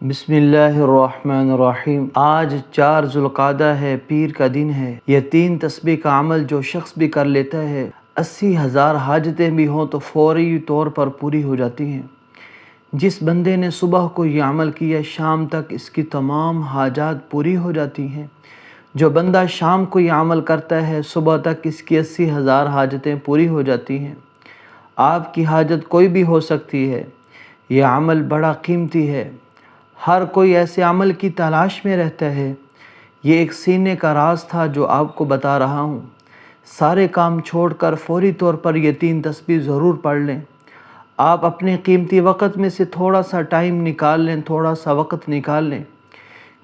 بسم اللہ الرحمن الرحیم۔ آج 4 ذوالقعدہ ہے، پیر کا دن ہے۔ یہ 3 تسبیح کا عمل جو شخص بھی کر لیتا ہے، 80,000 حاجتیں بھی ہوں تو فوری طور پر پوری ہو جاتی ہیں۔ جس بندے نے صبح کو یہ عمل کیا، شام تک اس کی تمام حاجات پوری ہو جاتی ہیں۔ جو بندہ شام کو یہ عمل کرتا ہے، صبح تک اس کی 80,000 حاجتیں پوری ہو جاتی ہیں۔ آپ کی حاجت کوئی بھی ہو سکتی ہے۔ یہ عمل بڑا قیمتی ہے۔ ہر کوئی ایسے عمل کی تلاش میں رہتا ہے۔ یہ ایک سینے کا راز تھا جو آپ کو بتا رہا ہوں۔ سارے کام چھوڑ کر فوری طور پر یہ 3 تسبیح ضرور پڑھ لیں۔ آپ اپنے قیمتی وقت میں سے تھوڑا سا ٹائم نکال لیں، تھوڑا سا وقت نکال لیں،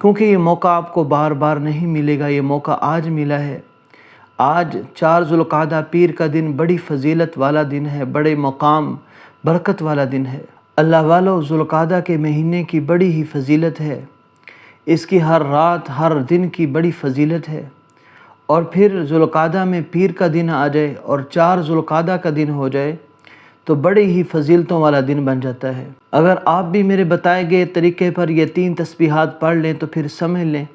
کیونکہ یہ موقع آپ کو بار بار نہیں ملے گا۔ یہ موقع آج ملا ہے۔ آج 4 ذوالقعدہ پیر کا دن بڑی فضیلت والا دن ہے، بڑے مقام برکت والا دن ہے۔ اللہ والو، ذوالقعدہ کے مہینے کی بڑی ہی فضیلت ہے۔ اس کی ہر رات ہر دن کی بڑی فضیلت ہے، اور پھر ذوالقعدہ میں پیر کا دن آ جائے اور 4 ذوالقعدہ کا دن ہو جائے تو بڑی ہی فضیلتوں والا دن بن جاتا ہے۔ اگر آپ بھی میرے بتائے گئے طریقے پر یہ 3 تسبیحات پڑھ لیں تو پھر سمجھ لیں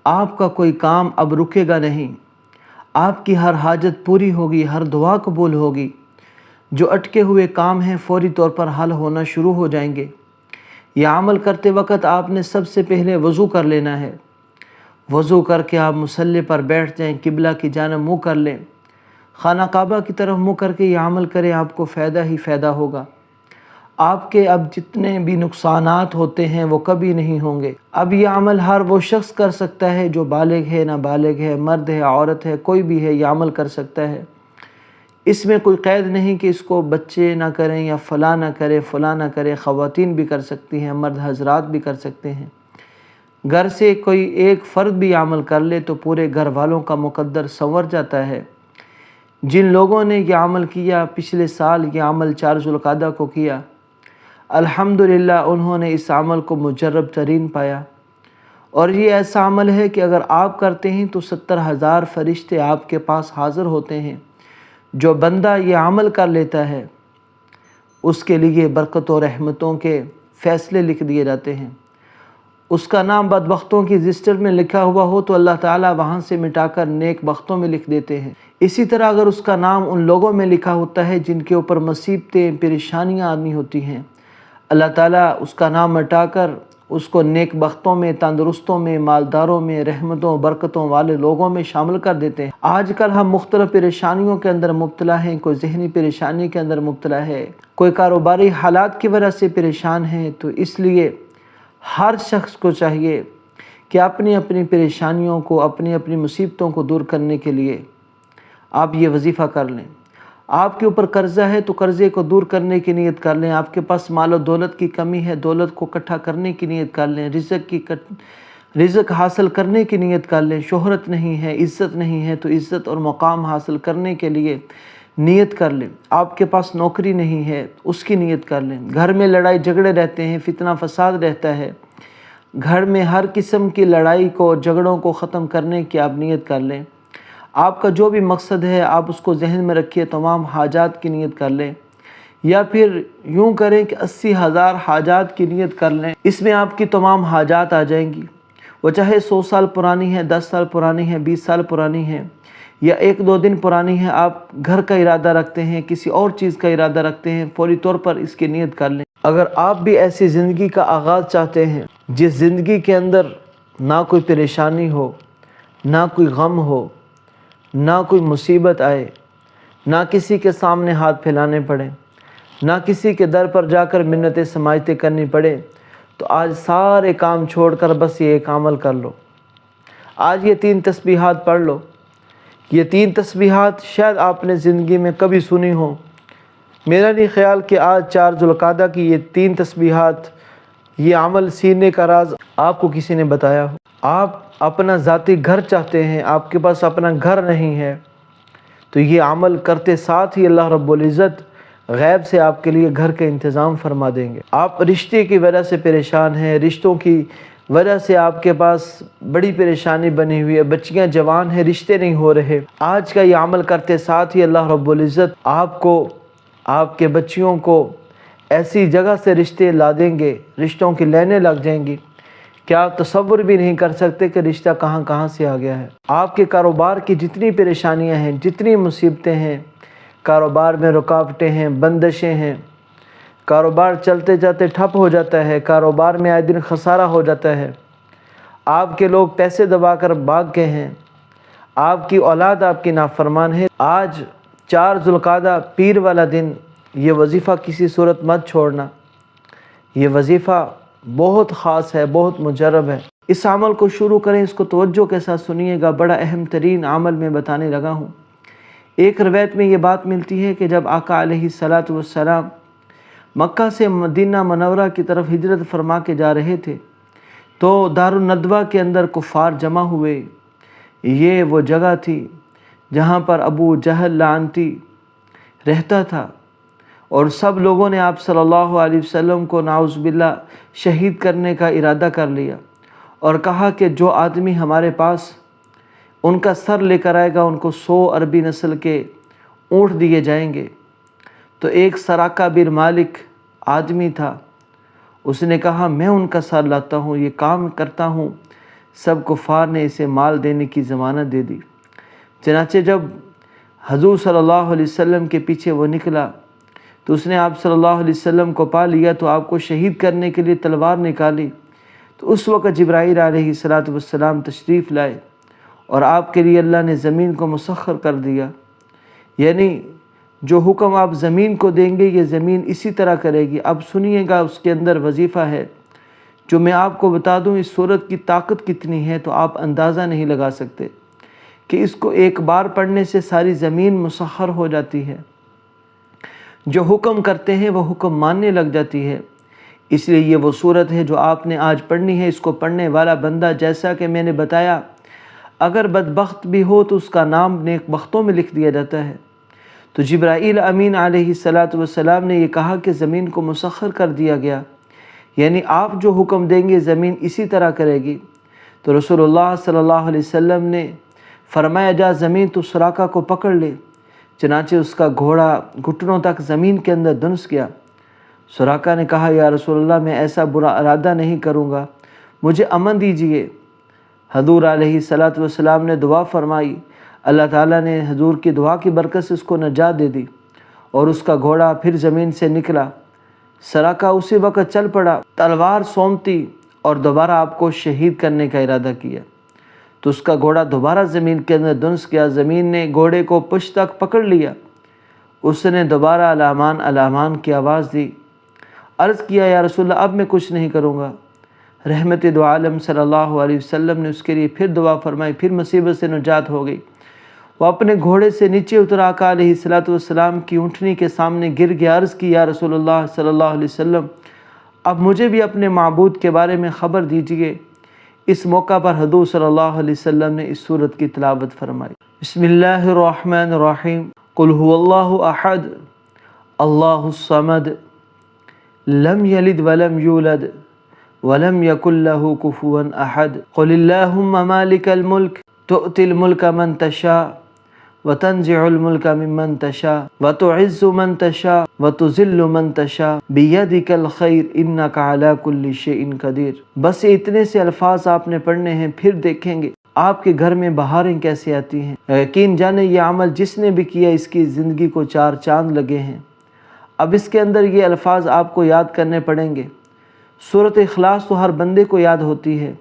آپ کا کوئی کام اب رکے گا نہیں۔ آپ کی ہر حاجت پوری ہوگی، ہر دعا قبول ہوگی۔ جو اٹکے ہوئے کام ہیں فوری طور پر حل ہونا شروع ہو جائیں گے۔ یہ عمل کرتے وقت آپ نے سب سے پہلے وضو کر لینا ہے۔ وضو کر کے آپ مصلی پر بیٹھ جائیں، قبلہ کی جانب منہ کر لیں، خانہ کعبہ کی طرف منہ کر کے یہ عمل کریں، آپ کو فائدہ ہی فائدہ ہوگا۔ آپ کے اب جتنے بھی نقصانات ہوتے ہیں وہ کبھی نہیں ہوں گے۔ اب یہ عمل ہر وہ شخص کر سکتا ہے جو بالغ ہے، نابالغ ہے، مرد ہے، عورت ہے، کوئی بھی ہے، یہ عمل کر سکتا ہے۔ اس میں کوئی قید نہیں کہ اس کو بچے نہ کریں یا فلاں نہ کرے، فلاں نہ کرے۔ خواتین بھی کر سکتی ہیں، مرد حضرات بھی کر سکتے ہیں۔ گھر سے کوئی ایک فرد بھی عمل کر لے تو پورے گھر والوں کا مقدر سنور جاتا ہے۔ جن لوگوں نے یہ عمل کیا، پچھلے سال یہ عمل 4 ذوالقعدہ کو کیا، الحمدللہ انہوں نے اس عمل کو مجرب ترین پایا۔ اور یہ ایسا عمل ہے کہ اگر آپ کرتے ہیں تو 70,000 فرشتے آپ کے پاس حاضر ہوتے ہیں۔ جو بندہ یہ عمل کر لیتا ہے اس کے لیے برکت و رحمتوں کے فیصلے لکھ دیے جاتے ہیں۔ اس کا نام بدبختوں کی رجسٹر میں لکھا ہوا ہو تو اللہ تعالیٰ وہاں سے مٹا کر نیک بختوں میں لکھ دیتے ہیں۔ اسی طرح اگر اس کا نام ان لوگوں میں لکھا ہوتا ہے جن کے اوپر مصیبتیں، پریشانیاں آنی ہوتی ہیں، اللہ تعالیٰ اس کا نام مٹا کر اس کو نیک بختوں میں، تندرستوں میں، مالداروں میں، رحمتوں برکتوں والے لوگوں میں شامل کر دیتے ہیں۔ آج کل ہم مختلف پریشانیوں کے اندر مبتلا ہیں۔ کوئی ذہنی پریشانی کے اندر مبتلا ہے، کوئی کاروباری حالات کی وجہ سے پریشان ہے۔ تو اس لیے ہر شخص کو چاہیے کہ اپنی اپنی پریشانیوں کو، اپنی اپنی مصیبتوں کو دور کرنے کے لیے آپ یہ وظیفہ کر لیں۔ آپ کے اوپر قرضہ ہے تو قرضے کو دور کرنے کی نیت کر لیں۔ آپ کے پاس مال و دولت کی کمی ہے، دولت کو اکٹھا کرنے کی نیت کر لیں۔ رزق حاصل کرنے کی نیت کر لیں۔ شہرت نہیں ہے، عزت نہیں ہے تو عزت اور مقام حاصل کرنے کے لیے نیت کر لیں۔ آپ کے پاس نوکری نہیں ہے، اس کی نیت کر لیں۔ گھر میں لڑائی جھگڑے رہتے ہیں، فتنہ فساد رہتا ہے، گھر میں ہر قسم کی لڑائی کو، جھگڑوں کو ختم کرنے کی آپ نیت کر لیں۔ آپ کا جو بھی مقصد ہے آپ اس کو ذہن میں رکھیے، تمام حاجات کی نیت کر لیں، یا پھر یوں کریں کہ 80,000 حاجات کی نیت کر لیں۔ اس میں آپ کی تمام حاجات آ جائیں گی، وہ چاہے 100 سال پرانی ہے، 10 سال پرانی ہے، 20 سال پرانی ہے، یا 1-2 دن پرانی ہے۔ آپ گھر کا ارادہ رکھتے ہیں، کسی اور چیز کا ارادہ رکھتے ہیں، فوری طور پر اس کی نیت کر لیں۔ اگر آپ بھی ایسی زندگی کا آغاز چاہتے ہیں جس زندگی کے اندر نہ کوئی پریشانی ہو، نہ کوئی غم ہو، نہ کوئی مصیبت آئے، نہ کسی کے سامنے ہاتھ پھیلانے پڑے، نہ کسی کے در پر جا کر منتیں سماجتیں کرنی پڑے، تو آج سارے کام چھوڑ کر بس یہ ایک عمل کر لو۔ آج یہ 3 تسبیحات پڑھ لو۔ یہ 3 تسبیحات شاید آپ نے زندگی میں کبھی سنی ہوں۔ میرا نہیں خیال کہ آج 4 ذوالقعدہ کی یہ 3 تسبیحات، یہ عمل سینے کا راز آپ کو کسی نے بتایا ہو۔ آپ اپنا ذاتی گھر چاہتے ہیں، آپ کے پاس اپنا گھر نہیں ہے، تو یہ عمل کرتے ساتھ ہی اللہ رب العزت غیب سے آپ کے لیے گھر کا انتظام فرما دیں گے۔ آپ رشتے کی وجہ سے پریشان ہیں، رشتوں کی وجہ سے آپ کے پاس بڑی پریشانی بنی ہوئی ہے، بچیاں جوان ہیں، رشتے نہیں ہو رہے، آج کا یہ عمل کرتے ساتھ ہی اللہ رب العزت آپ کو، آپ کے بچیوں کو ایسی جگہ سے رشتے لا دیں گے، رشتوں کی لائنیں لگ جائیں گی کہ آپ تصور بھی نہیں کر سکتے کہ رشتہ کہاں کہاں سے آ گیا ہے۔ آپ کے کاروبار کی جتنی پریشانیاں ہیں، جتنی مصیبتیں ہیں، کاروبار میں رکاوٹیں ہیں، بندشیں ہیں، کاروبار چلتے جاتے ٹھپ ہو جاتا ہے، کاروبار میں آئے دن خسارہ ہو جاتا ہے، آپ کے لوگ پیسے دبا کر بھاگ گئے ہیں، آپ کی اولاد آپ کی نافرمان ہے۔ آج 4 ذوالقعدہ پیر والا دن، یہ وظیفہ کسی صورت مت چھوڑنا۔ یہ وظیفہ بہت خاص ہے، بہت مجرب ہے۔ اس عمل کو شروع کریں، اس کو توجہ کے ساتھ سنیے گا، بڑا اہم ترین عمل میں بتانے لگا ہوں۔ ایک روایت میں یہ بات ملتی ہے کہ جب آقا علیہ السلام مکہ سے مدینہ منورہ کی طرف ہجرت فرما کے جا رہے تھے تو دارالندوہ کے اندر کفار جمع ہوئے۔ یہ وہ جگہ تھی جہاں پر ابو جہل لعنتی رہتا تھا، اور سب لوگوں نے آپ صلی اللہ علیہ وسلم کو نعوذ باللہ شہید کرنے کا ارادہ کر لیا، اور کہا کہ جو آدمی ہمارے پاس ان کا سر لے کر آئے گا ان کو 100 عربی نسل کے اونٹ دیے جائیں گے۔ تو ایک سراقہ بن مالک آدمی تھا، اس نے کہا میں ان کا سر لاتا ہوں، یہ کام کرتا ہوں۔ سب کفار نے اسے مال دینے کی ضمانت دے دی۔ چنانچہ جب حضور صلی اللہ علیہ وسلم کے پیچھے وہ نکلا تو اس نے آپ صلی اللہ علیہ وسلم کو پا لیا، تو آپ کو شہید کرنے کے لیے تلوار نکالی۔ تو اس وقت جبرائیل علیہ السلام تشریف لائے اور آپ کے لیے اللہ نے زمین کو مسخر کر دیا، یعنی جو حکم آپ زمین کو دیں گے یہ زمین اسی طرح کرے گی۔ اب سنیے گا، اس کے اندر وظیفہ ہے جو میں آپ کو بتا دوں، اس سورت کی طاقت کتنی ہے تو آپ اندازہ نہیں لگا سکتے کہ اس کو ایک بار پڑھنے سے ساری زمین مسخر ہو جاتی ہے، جو حکم کرتے ہیں وہ حکم ماننے لگ جاتی ہے۔ اس لیے یہ وہ سورت ہے جو آپ نے آج پڑھنی ہے۔ اس کو پڑھنے والا بندہ، جیسا کہ میں نے بتایا، اگر بدبخت بھی ہو تو اس کا نام نیک بختوں میں لکھ دیا جاتا ہے۔ تو جبرائیل امین علیہ السلام نے یہ کہا کہ زمین کو مسخر کر دیا گیا، یعنی آپ جو حکم دیں گے زمین اسی طرح کرے گی۔ تو رسول اللہ صلی اللہ علیہ وسلم نے فرمایا جا زمین تو سراقہ کو پکڑ لے۔ چنانچہ اس کا گھوڑا گھٹنوں تک زمین کے اندر دنس گیا۔ سراقہ نے کہا یا رسول اللہ میں ایسا برا ارادہ نہیں کروں گا، مجھے امن دیجیے۔ حضور علیہ السلام نے دعا فرمائی، اللہ تعالیٰ نے حضور کی دعا کی برکت سے اس کو نجات دے دی، اور اس کا گھوڑا پھر زمین سے نکلا۔ سراقہ اسی وقت چل پڑا، تلوار سونتی اور دوبارہ آپ کو شہید کرنے کا ارادہ کیا۔ تو اس کا گھوڑا دوبارہ زمین کے اندر دنس گیا، زمین نے گھوڑے کو پشت تک پکڑ لیا۔ اس نے دوبارہ الامان الامان کی آواز دی، عرض کیا یا رسول اللہ اب میں کچھ نہیں کروں گا۔ رحمت دو عالم صلی اللہ علیہ وسلم نے اس کے لیے پھر دعا فرمائی، پھر مصیبت سے نجات ہو گئی۔ وہ اپنے گھوڑے سے نیچے اترا، آقا علیہ السلام کی اونٹنی کے سامنے گر گیا، عرض کی یا رسول اللہ صلی اللہ علیہ وسلم اب مجھے بھی اپنے معبود کے بارے میں خبر دیجیے۔ اس موقع پر حضور صلی اللہ علیہ وسلم نے اس سورت کی تلاوت فرمائی۔ بسم اللہ الرحمن الرحیم، قل هو اللہ احد اللہ الصمد لم یلد ولم یولد ولم یکن له کفوا احد قل اللہم مالک الملک تؤتی الملک من تشاء وتنزع الملک ممن تشاء وتعز من تشاء وتذل من تشاء بیدک الخیر انک علی کل شیء قدیر۔ بس یہ اتنے سے الفاظ آپ نے پڑھنے ہیں، پھر دیکھیں گے آپ کے گھر میں بہاریں کیسے آتی ہیں۔ یقین جانے یہ عمل جس نے بھی کیا اس کی زندگی کو 4 چاند لگے ہیں۔ اب اس کے اندر یہ الفاظ آپ کو یاد کرنے پڑیں گے۔ سورۃ اخلاص تو ہر بندے کو یاد ہوتی ہے،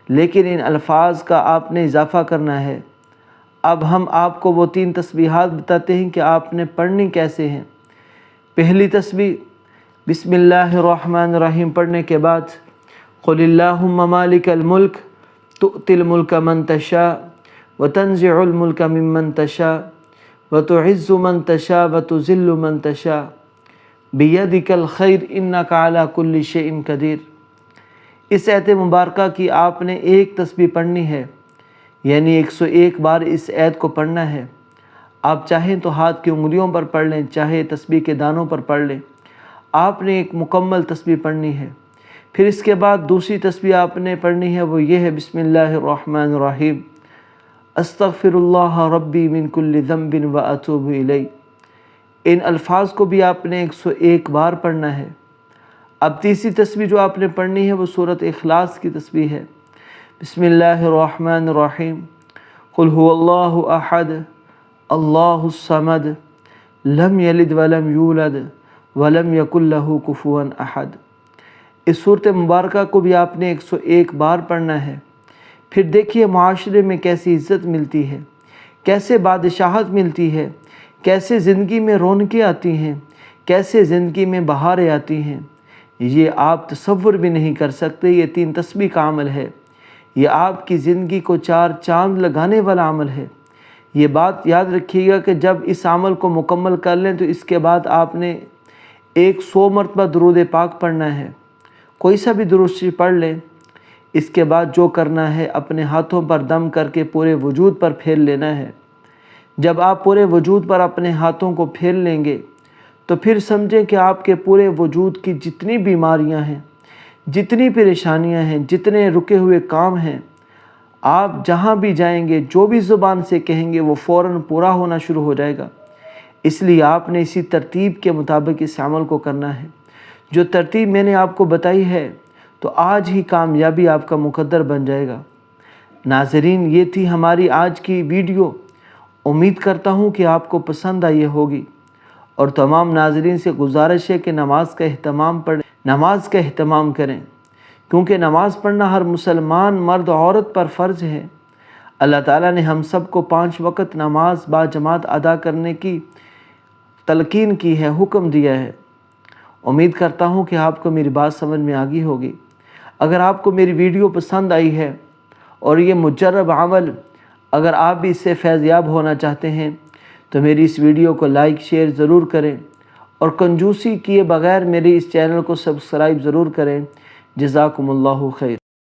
لیکن ان الفاظ کا آپ نے اضافہ کرنا ہے۔ اب ہم آپ کو وہ 3 تسبیحات بتاتے ہیں کہ آپ نے پڑھنی کیسے ہیں۔ پہلی تسبیح بسم اللہ الرحمن الرحیم پڑھنے کے بعد قل اللہم مالک الملک تؤتی الملک من تشاء وتنزع الملک ممن تشاء وتعز من تشاء وتذل من تشاء بیدک الخیر انک علی کل شیء قدیر۔ اس آیت مبارکہ کی آپ نے ایک تسبیح پڑھنی ہے، یعنی 101 بار اس آیت کو پڑھنا ہے۔ آپ چاہیں تو ہاتھ کی انگلیوں پر پڑھ لیں، چاہے تسبیح کے دانوں پر پڑھ لیں، آپ نے ایک مکمل تسبیح پڑھنی ہے۔ پھر اس کے بعد دوسری تسبیح آپ نے پڑھنی ہے، وہ یہ ہے بسم اللہ الرحمن الرحیم استغفر اللہ ربی من کل ذنب واتوب الیہ۔ ان الفاظ کو بھی آپ نے 101 بار پڑھنا ہے۔ اب تیسری تسبیح جو آپ نے پڑھنی ہے وہ سورۃ اخلاص کی تسبیح ہے۔ بسم اللہ الرحمن الرحیم، قل هو اللہ احد اللہ الصمد لم یلد ولم یولد ولم یکن لہ کفوا احد۔ اس صورت مبارکہ کو بھی آپ نے 101 بار پڑھنا ہے۔ پھر دیکھیے معاشرے میں کیسی عزت ملتی ہے، کیسے بادشاہت ملتی ہے، کیسے زندگی میں رونقیں آتی ہیں، کیسے زندگی میں بہاریں آتی ہیں۔ یہ آپ تصور بھی نہیں کر سکتے۔ یہ 3 تسبیح کا عمل ہے، یہ آپ کی زندگی کو 4 چاند لگانے والا عمل ہے۔ یہ بات یاد رکھیے گا کہ جب اس عمل کو مکمل کر لیں تو اس کے بعد آپ نے 100 مرتبہ درود پاک پڑھنا ہے۔ کوئی سا بھی درود شریف پڑھ لیں۔ اس کے بعد جو کرنا ہے اپنے ہاتھوں پر دم کر کے پورے وجود پر پھیر لینا ہے۔ جب آپ پورے وجود پر اپنے ہاتھوں کو پھیر لیں گے تو پھر سمجھیں کہ آپ کے پورے وجود کی جتنی بیماریاں ہیں، جتنی پریشانیاں ہیں، جتنے رکے ہوئے کام ہیں، آپ جہاں بھی جائیں گے جو بھی زبان سے کہیں گے وہ فوراً پورا ہونا شروع ہو جائے گا۔ اس لیے آپ نے اسی ترتیب کے مطابق اس عمل کو کرنا ہے۔ جو ترتیب میں نے آپ کو بتائی ہے تو آج ہی کامیابی آپ کا مقدر بن جائے گا۔ ناظرین، یہ تھی ہماری آج کی ویڈیو۔ امید کرتا ہوں کہ آپ کو پسند آئی ہوگی، اور تمام ناظرین سے گزارش ہے کہ نماز کا اہتمام کریں، کیونکہ نماز پڑھنا ہر مسلمان مرد عورت پر فرض ہے۔ اللہ تعالیٰ نے ہم سب کو 5 وقت نماز با جماعت ادا کرنے کی تلقین کی ہے، حکم دیا ہے۔ امید کرتا ہوں کہ آپ کو میری بات سمجھ میں آ گئی ہوگی۔ اگر آپ کو میری ویڈیو پسند آئی ہے اور یہ مجرب عمل اگر آپ بھی اس سے فیض یاب ہونا چاہتے ہیں تو میری اس ویڈیو کو لائک شیئر ضرور کریں، اور کنجوسی کیے بغیر میرے اس چینل کو سبسکرائب ضرور کریں۔ جزاکم اللہ خیر۔